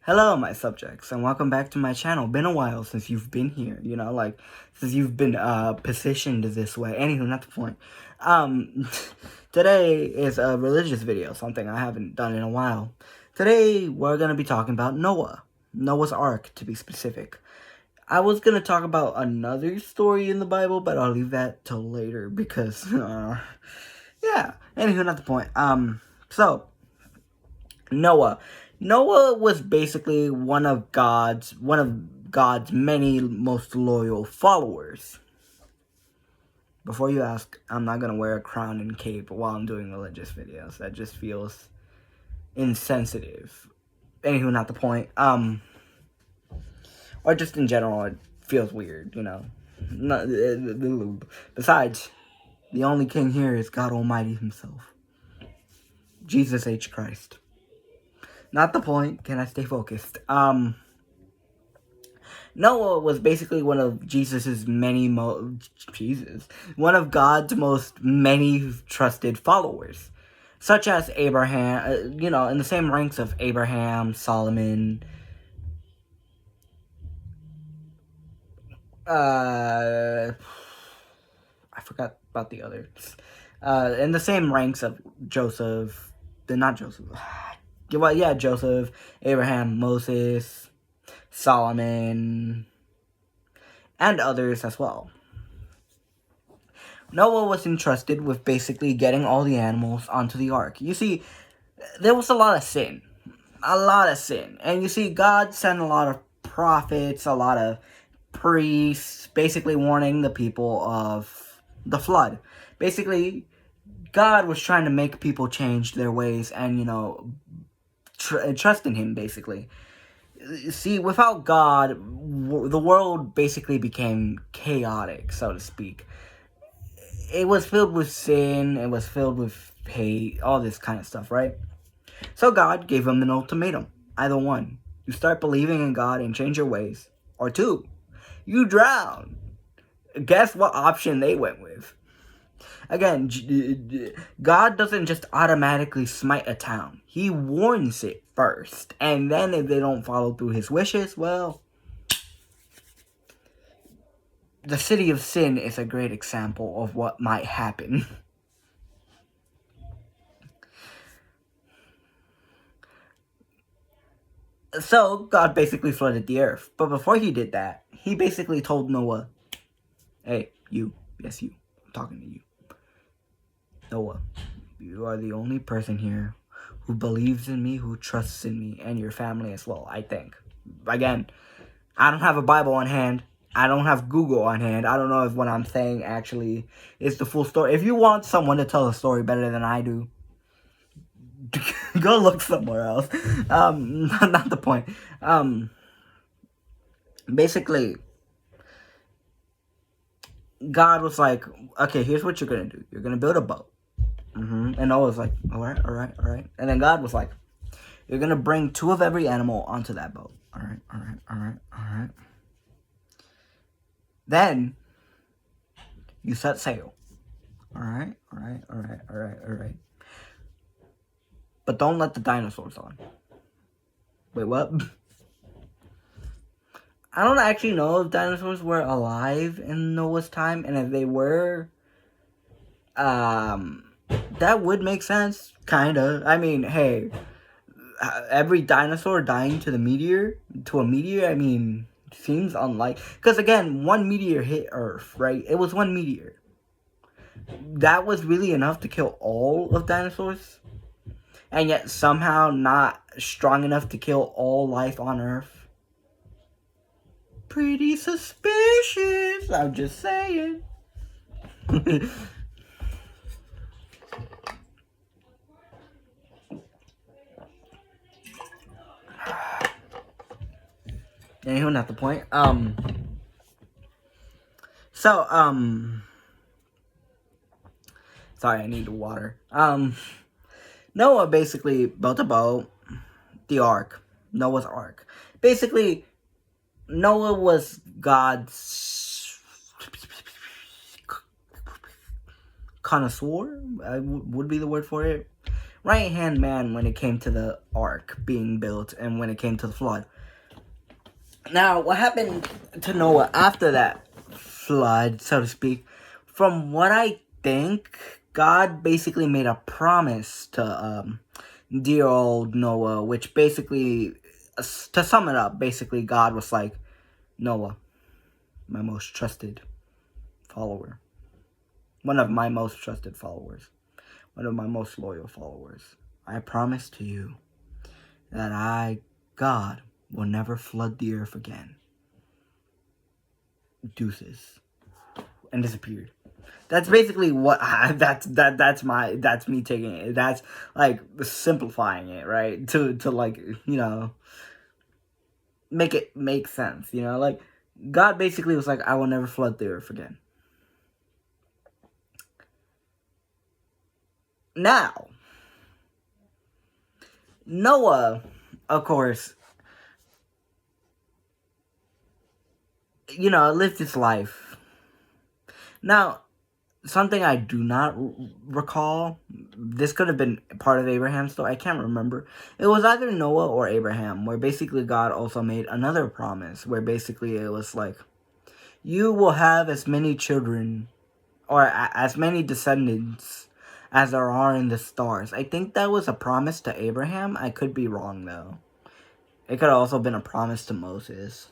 Hello, my subjects, and welcome back to my channel. Been a while since you've been here, since you've been, positioned this way. Anywho, not the point. Today is a religious video, something I haven't done in a while. Today, we're gonna be talking about Noah's Ark, to be specific. I was gonna talk about another story in the Bible, but I'll leave that till later, because, yeah. Anywho, not the point. So, Noah. Noah was basically one of God's many most loyal followers. Before you ask, I'm not gonna wear a crown and cape while I'm doing religious videos. That just feels insensitive. Anywho, not the point. Or just in general, it feels weird, Besides, the only king here is God Almighty himself. Jesus H. Christ. Not the point. Can I stay focused? Noah was basically one of one of God's most many trusted followers, such as Abraham, in the same ranks of Abraham, Solomon, I forgot about the others, in the same ranks of Joseph, Joseph, Abraham, Moses, Solomon, and others as well. Noah was entrusted with basically getting all the animals onto the ark. You see, there was a lot of sin. And you see, God sent a lot of prophets, a lot of priests, basically warning the people of the flood. Basically, God was trying to make people change their ways and, trust in him, basically. See, without God, the world basically became chaotic, so to speak. It was filled with sin, it was filled with hate, all this kind of stuff, right? So God gave them an ultimatum. Either one, you start believing in God and change your ways, or two, you drown. Guess what option they went with? Again, God doesn't just automatically smite a town. He warns it first. And then if they don't follow through his wishes, well, the city of sin is a great example of what might happen. So, God basically flooded the earth. But before he did that, he basically told Noah, hey, you, yes you, I'm talking to you. Noah, you are the only person here who believes in me, who trusts in me, and your family as well, I think. Again, I don't have a Bible on hand. I don't have Google on hand. I don't know if what I'm saying actually is the full story. If you want someone to tell a story better than I do, go look somewhere else. Not the point. Basically, God was like, okay, here's what you're gonna do. You're gonna build a boat. And Noah was like, all right. And then God was like, you're gonna bring 2 of every animal onto that boat. All right. Then you set sail. All right. But don't let the dinosaurs on. Wait, what? I don't actually know if dinosaurs were alive in Noah's time, and if they were, that would make sense, kinda. I mean, hey, every dinosaur dying to a meteor, I mean, seems unlikely. Because again, one meteor hit Earth, right? It was one meteor. That was really enough to kill all of dinosaurs, and yet somehow not strong enough to kill all life on Earth. Pretty suspicious, I'm just saying. Anywho, not the point. Sorry, I need water. Noah basically built a boat, the ark, Noah's Ark. Basically, Noah was God's connoisseur, would be the word for it. right-hand man when it came to the ark being built and when it came to the flood. Now, what happened to Noah after that flood, so to speak? From what I think, God basically made a promise to dear old Noah, which basically, to sum it up, basically God was like, Noah, my most trusted follower, one of my most trusted followers, one of my most loyal followers, I promise to you that I, God, will never flood the earth again. Deuces. And disappeared. That's basically what that's me taking it. That's like simplifying it, right? To like, make it make sense, like God basically was like, I will never flood the earth again. Now, Noah, of course, lived his life. Now, something I do not recall, this could have been part of Abraham's story, I can't remember. It was either Noah or Abraham, where basically God also made another promise, where basically it was like, you will have as many children, or as many descendants as there are in the stars. I think that was a promise to Abraham. I could be wrong, though. It could have also been a promise to Moses.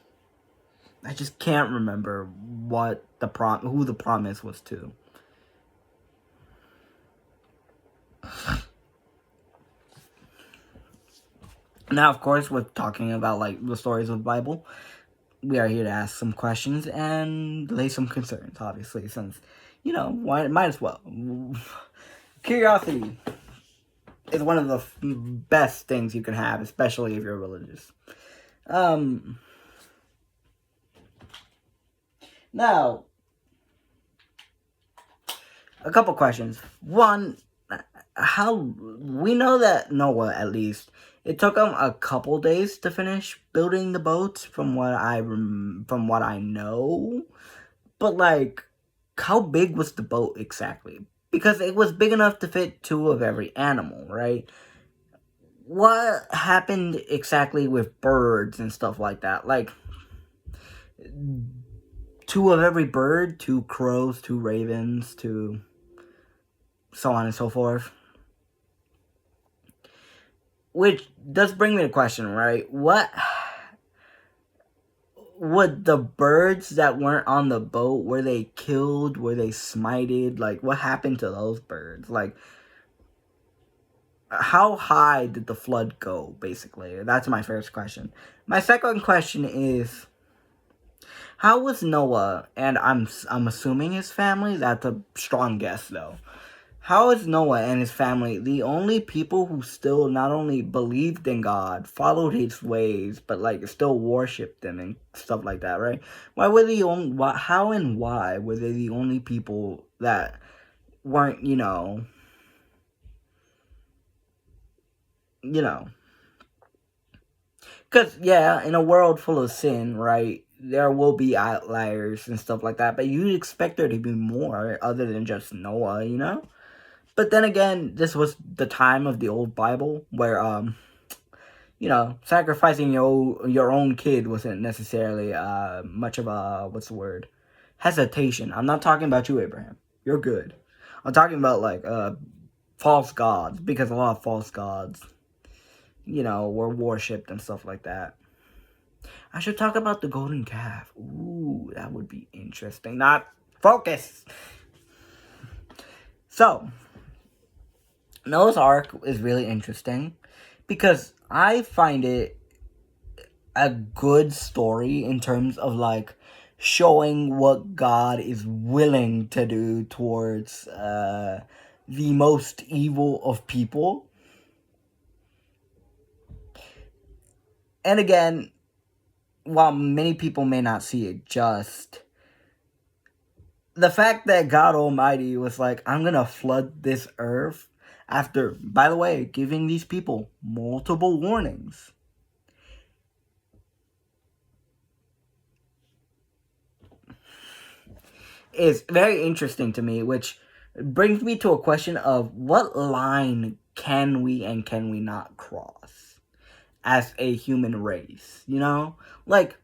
I just can't remember what who the promise was to. Now, of course, we're talking about like the stories of the Bible. We are here to ask some questions and lay some concerns, obviously, since, why, might as well. Curiosity is one of the best things you can have, especially if you're religious. Now, a couple questions. One, how we know that Noah, at least, it took him a couple days to finish building the boats, from what I know. But like, how big was the boat exactly? Because it was big enough to fit 2 of every animal, right? What happened exactly with birds and stuff like that? Like, 2 of every bird, 2 crows, 2 ravens, 2 so on and so forth. Which does bring me to a question, right? What would the birds that weren't on the boat, were they killed? Were they smited? Like, what happened to those birds? Like, how high did the flood go, basically? That's my first question. My second question is, how was Noah, and I'm assuming his family, that's a strong guess though. How is Noah and his family the only people who still not only believed in God, followed his ways, but like still worshipped him and stuff like that, right? Why were the only, how and why were they the only people that weren't, because, yeah, in a world full of sin, right, there will be outliers and stuff like that, but you'd expect there to be more other than just Noah. But then again, this was the time of the old Bible where, sacrificing your own kid wasn't necessarily much of a, what's the word, hesitation. I'm not talking about you, Abraham. You're good. I'm talking about, like, false gods, because a lot of false gods, were worshipped and stuff like that. I should talk about the golden calf. Ooh, that would be interesting. Not focus. So, Noah's Ark is really interesting because I find it a good story in terms of like showing what God is willing to do towards the most evil of people. And again, while many people may not see it just, the fact that God Almighty was like, I'm going to flood this earth after, by the way, giving these people multiple warnings. Is very interesting to me, which brings me to a question of what line can we and can we not cross as a human race, you know? Like,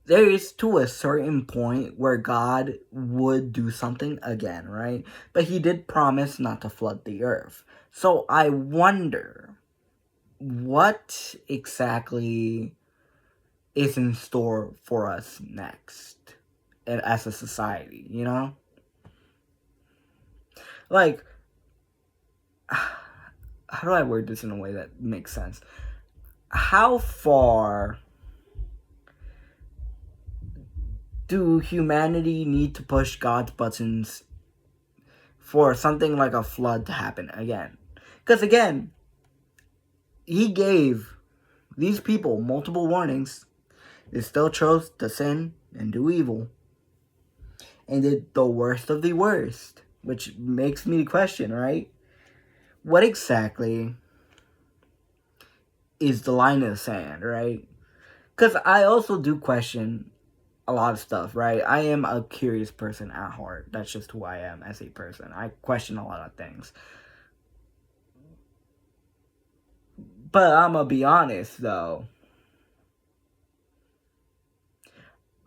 there is to a certain point where God would do something again, right? But he did promise not to flood the earth. So I wonder what exactly is in store for us next as a society, you know? Like, how do I word this in a way that makes sense? How far do humanity need to push God's buttons for something like a flood to happen again? Because again, he gave these people multiple warnings. They still chose to sin and do evil. And did the worst of the worst. Which makes me question, right? What exactly is the line in the sand, right? Because I also do question a lot of stuff, right? I am a curious person at heart. That's just who I am as a person. I question a lot of things. But I'm gonna be honest, though.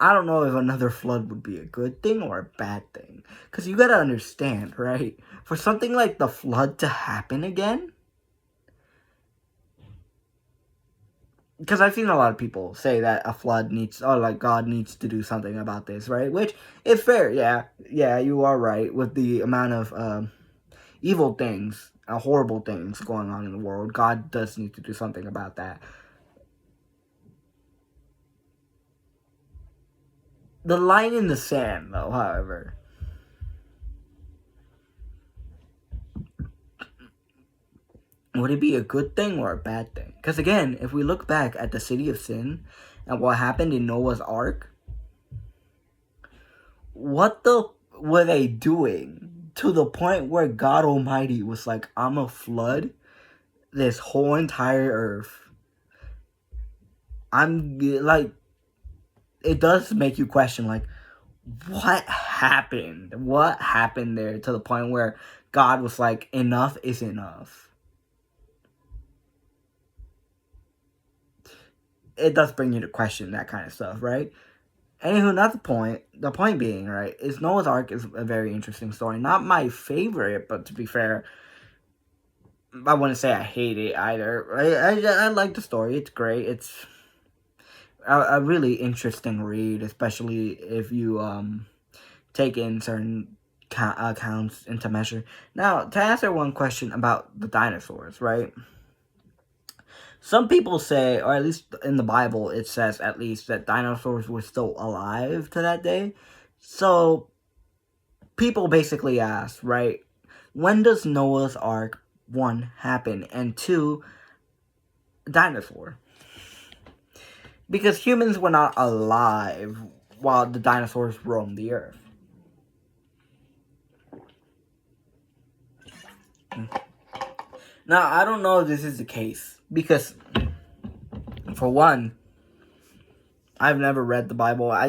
I don't know if another flood would be a good thing or a bad thing. Because you gotta understand, right? For something like the flood to happen again, because I've seen a lot of people say that a flood needs, or like God needs to do something about this, right? Which is fair, yeah, you are right with the amount of evil things, horrible things going on in the world. God does need to do something about that. The line in the sand, though, however, would it be a good thing or a bad thing? Because again, if we look back at the city of sin and what happened in Noah's Ark, what the were they doing to the point where God Almighty was like, I'm a flood this whole entire earth? I'm like, it does make you question, like, what happened? What happened there to the point where God was like, enough is enough? It does bring you to question that kind of stuff, right? Anywho, not the point. The point being, right, is Noah's Ark is a very interesting story. Not my favorite, but to be fair, I wouldn't say I hate it either. I like the story. It's great. It's a really interesting read, especially if you take in certain accounts into measure. Now, to answer one question about the dinosaurs, right? Some people say, or at least in the Bible, it says at least that dinosaurs were still alive to that day. So, people basically ask, right, when does Noah's Ark, 1, happen, and 2, dinosaur? Because humans were not alive while the dinosaurs roamed the earth. Now, I don't know if this is the case. Because, for one, I've never read the Bible. I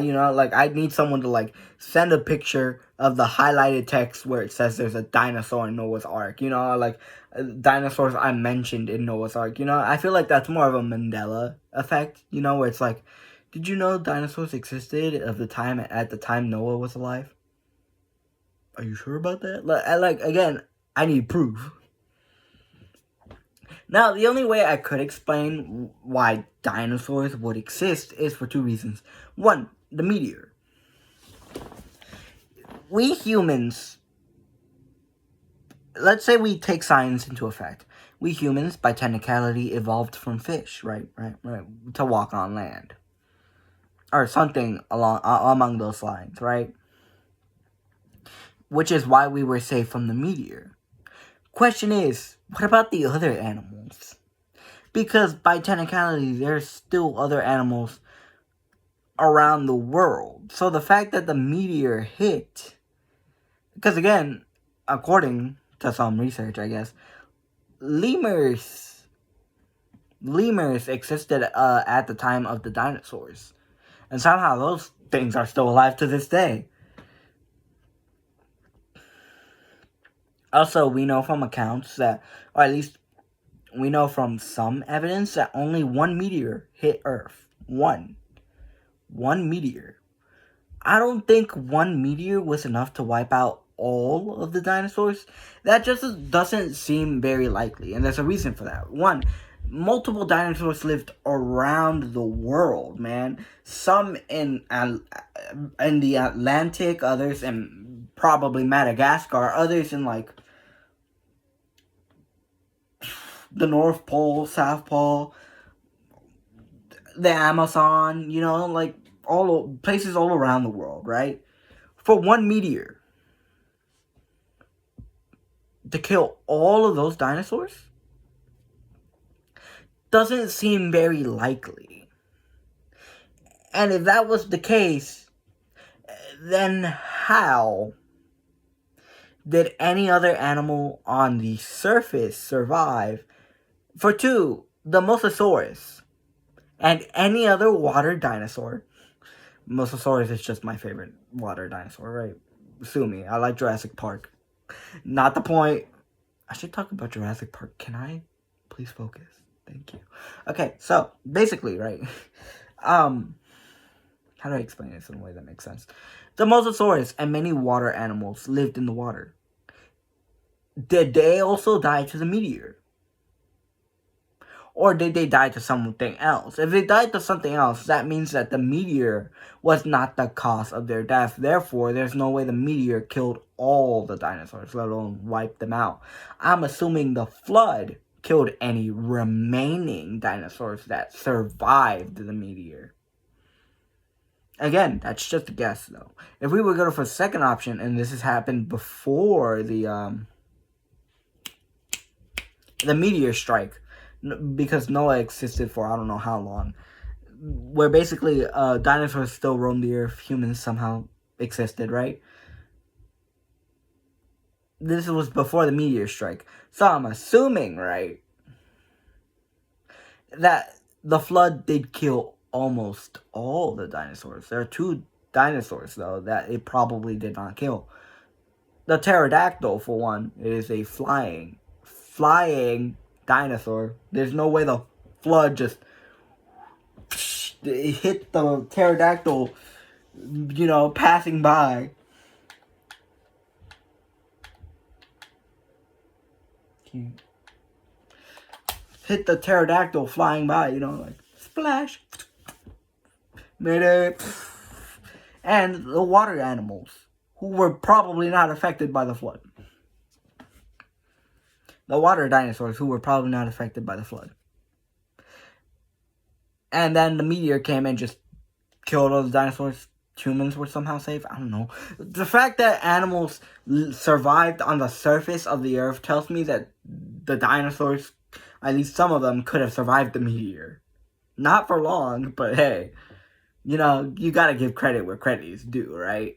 need someone to, send a picture of the highlighted text where it says there's a dinosaur in Noah's Ark. Dinosaurs I mentioned in Noah's Ark. I feel like that's more of a Mandela effect, where it's like, did you know dinosaurs existed at the time Noah was alive? Are you sure about that? Again, I need proof. Now, the only way I could explain why dinosaurs would exist is for 2 reasons. 1, the meteor. We humans, let's say we take science into effect. We humans, by technicality, evolved from fish, right, to walk on land. Or something among those lines, right? Which is why we were saved from the meteor. Question is, what about the other animals? Because by technicality, there's still other animals around the world. So the fact that the meteor hit, because again, according to some research, I guess, lemurs existed at the time of the dinosaurs. And somehow those things are still alive to this day. Also, we know from accounts that, or at least we know from some evidence, that only one meteor hit Earth. One. One meteor. I don't think one meteor was enough to wipe out all of the dinosaurs. That just doesn't seem very likely, and there's a reason for that. One, multiple dinosaurs lived around the world, man. Some in the Atlantic, others in probably Madagascar, others in like the North Pole, South Pole, the Amazon, like all places all around the world, right? For one meteor to kill all of those dinosaurs doesn't seem very likely. And if that was the case, then how did any other animal on the surface survive? For two, the Mosasaurus and any other water dinosaur. Mosasaurus is just my favorite water dinosaur, right? Sue me. I like Jurassic Park. Not the point. I should talk about Jurassic Park. Can I? Please focus. Thank you. Okay, so basically, right? How do I explain this in a way that makes sense? The Mosasaurus and many water animals lived in the water. Did they also die to the meteor? Or did they die to something else? If they died to something else, that means that the meteor was not the cause of their death. Therefore, there's no way the meteor killed all the dinosaurs, let alone wiped them out. I'm assuming the flood killed any remaining dinosaurs that survived the meteor. Again, that's just a guess, though. If we were going for the second option, and this has happened before the meteor strike, because Noah existed for I don't know how long, where basically dinosaurs still roamed the earth, humans somehow existed, right? This was before the meteor strike. So I'm assuming, right, that the flood did kill almost all the dinosaurs. There are two dinosaurs, though, that it probably did not kill. The pterodactyl, for one, is a flying dinosaur. There's no way the flood just hit the pterodactyl, passing by. Hit the pterodactyl flying by, like splash. Made it. And the water animals, who were probably not affected by the flood. The water dinosaurs, who were probably not affected by the flood. And then the meteor came and just killed all the dinosaurs. Humans were somehow safe. I don't know. The fact that animals survived on the surface of the earth tells me that the dinosaurs, at least some of them, could have survived the meteor. Not for long, but hey, you gotta give credit where credit is due, right?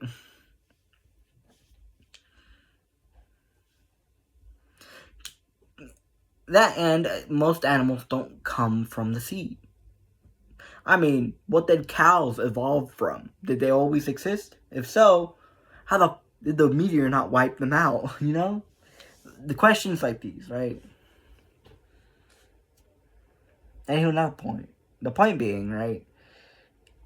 That and most animals don't come from the sea. I mean, what did cows evolve from? Did they always exist? If so, how did the meteor not wipe them out, The questions like these, right? Anywho, not the point. The point being, right,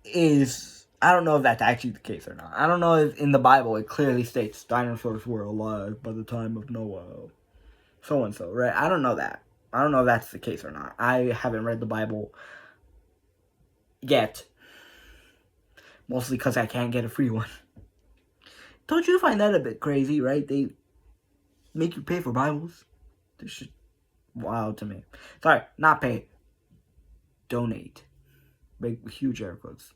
is I don't know if that's actually the case or not. I don't know if in the Bible it clearly states dinosaurs were alive by the time of Noah. So and so, right? I don't know that. I don't know if that's the case or not. I haven't read the Bible yet. Mostly because I can't get a free one. Don't you find that a bit crazy, right? They make you pay for Bibles. This shit wild to me. Sorry, not pay. Donate. Big, huge air quotes.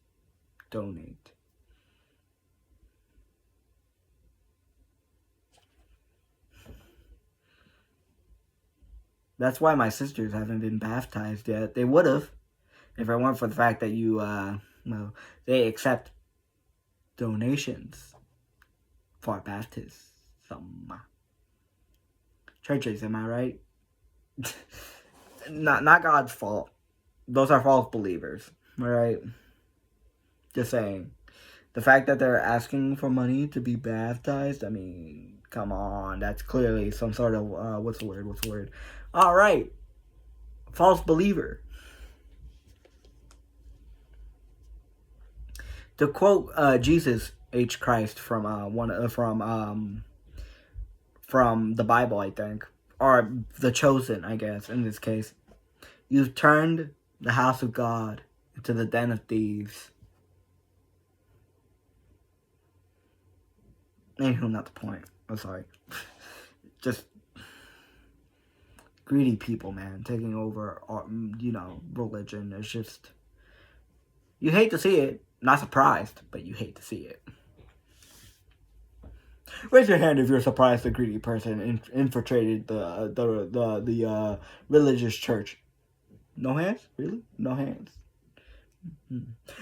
Donate. That's why my sisters haven't been baptized yet. They would have, if it weren't for the fact that they accept donations for baptism. Churches, am I right? not God's fault. Those are false believers, right? Just saying. The fact that they're asking for money to be baptized, I mean, come on, that's clearly some sort of, what's the word? All right, false believer. To quote Jesus H. Christ from from the Bible, I think, or the Chosen, I guess, in this case. You've turned the house of God into the den of thieves. Anywho, not the point. I'm sorry. Just greedy people, man, taking over, religion. It's just, you hate to see it. Not surprised, but you hate to see it. Raise your hand if you're surprised a greedy person infiltrated the religious church. No hands? Really? No hands.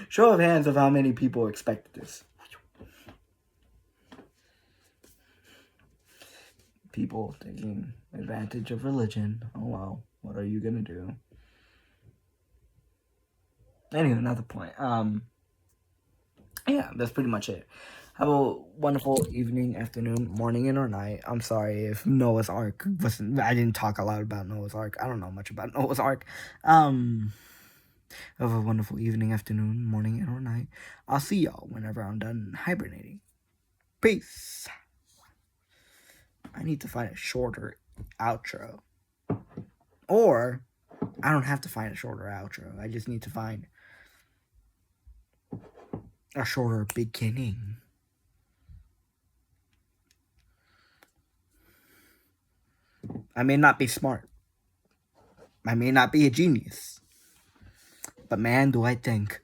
Show of hands of how many people expected this. People taking advantage of religion. Oh well, what are you gonna do? Anyway, another point. Yeah, that's pretty much it. Have a wonderful evening, afternoon, morning, and or night. I'm sorry if Noah's Ark wasn't. I didn't talk a lot about Noah's Ark. I don't know much about Noah's Ark. Have a wonderful evening, afternoon, morning, and or night. I'll see y'all whenever I'm done hibernating. Peace. I need to find a shorter outro. Or, I don't have to find a shorter outro. I just need to find a shorter beginning. I may not be smart. I may not be a genius. But man, do I think.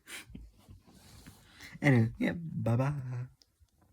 Anyway, yeah, bye-bye.